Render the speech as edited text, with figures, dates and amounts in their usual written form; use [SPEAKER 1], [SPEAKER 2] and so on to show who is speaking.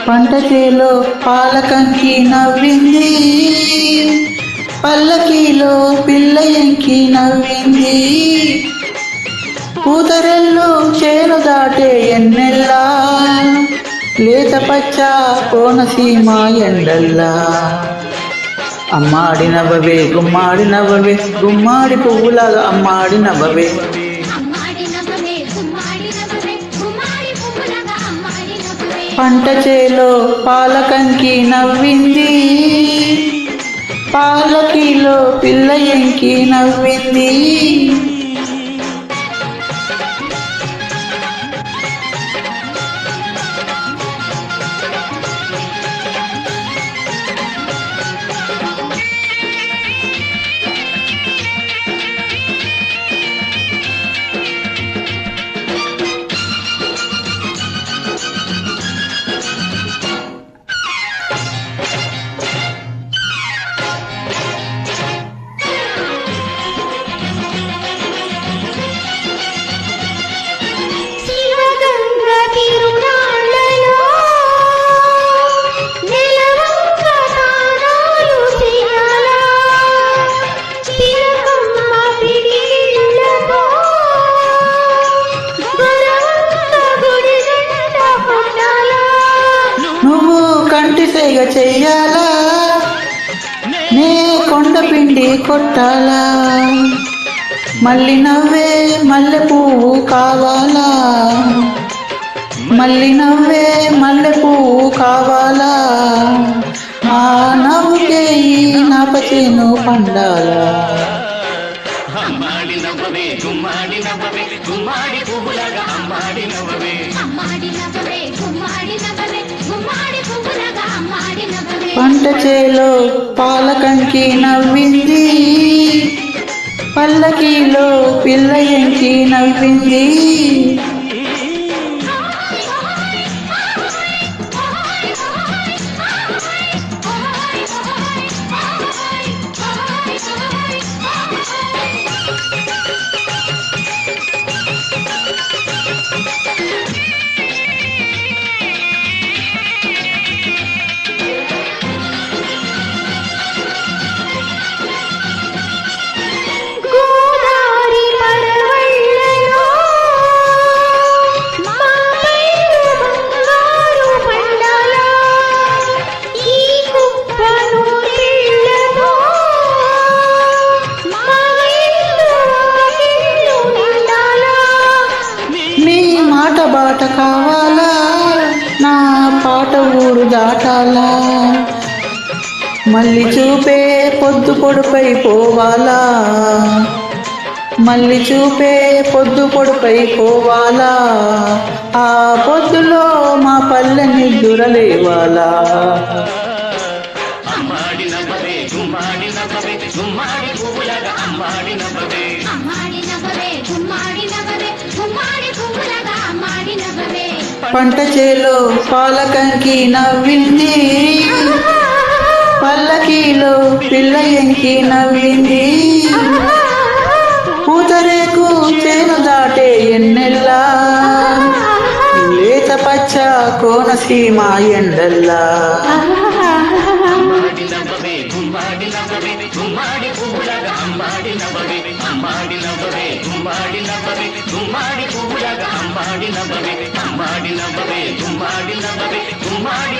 [SPEAKER 1] పంట చేలో పాలకంకి నవ్వింది, పల్లకీలో పిల్ల ఎంకి నవ్వింది. పూతరెల్లు చేను దాటే ఎన్నెల్లా, లేత పచ్చ కోనసీమ ఎండల్లా. అమ్మాడి నవ్వవే గుమ్మాడి నవ్వవే, గుమ్మాడి పువ్వులాగా అమ్మాడి నవ్వవే. పంట చేలో పాలకంకి నవ్వింది, పాలకిలో పిల్ల ఎంకి నవ్వింది. కంటిసైగ చెయ్యాలా, నే కొండ పిండి కొట్టాలా. మళ్ళీ నవ్వే మల్లె పువ్వు కావాలా, మళ్ళీ నవ్వే మల్లె పువ్వు కావాలా. ఆ నవ్వుకే ఈ నాపచేను పండాలా.
[SPEAKER 2] అమ్మాడి నవ్వవే గుమ్మాడి నవ్వవే, గుమ్మాడి పువ్వులాగా అమ్మాడి నవ్వవే.
[SPEAKER 1] పంట చేలో పాలకంకి నవ్వింది, పల్లకీలో పిల్ల ఎంకి నవ్వింది. బాట కావాలా, నా పాట ఊరు దాటాలా. మళ్ళీ చూపే పొద్దు పొడుపై పోవాలా, మళ్ళీ చూపే పొద్దు పొడుపై పోవాలా. ఆ పొద్దులో మా పల్లె నిద్దురలేవాలా.
[SPEAKER 2] అమ్మాడి నవ్వవే గుమ్మాడి నవ్వవే, గుమ్మాడి పువ్వులాగా అమ్మాడి నవ్వవే.
[SPEAKER 1] పంట చేలో పాలకంకి నవ్వింది, పల్లకీలో పిల్ల ఎంకి నవ్వింది. పూతరేకు చేను దాటే ఎన్నెల్లా, లేత పచ్చ కోనసీమ ఎండల్లా.
[SPEAKER 2] అమ్మాడి నవ్వవే గుమ్మాడి నవ్వవే, గుమ్మాడి పువ్వులాగా అమ్మాడి నవ్వవే. అమ్మాడి నవ్వవే గుమ్మాడి నవ్వవే, గుమ్మాడి పువ్వులాగా అమ్మాడి నవ్వవే. అమ్మాడి నవ్వవే గుమ్మాడి నవ్వవే, గుమ్మాడి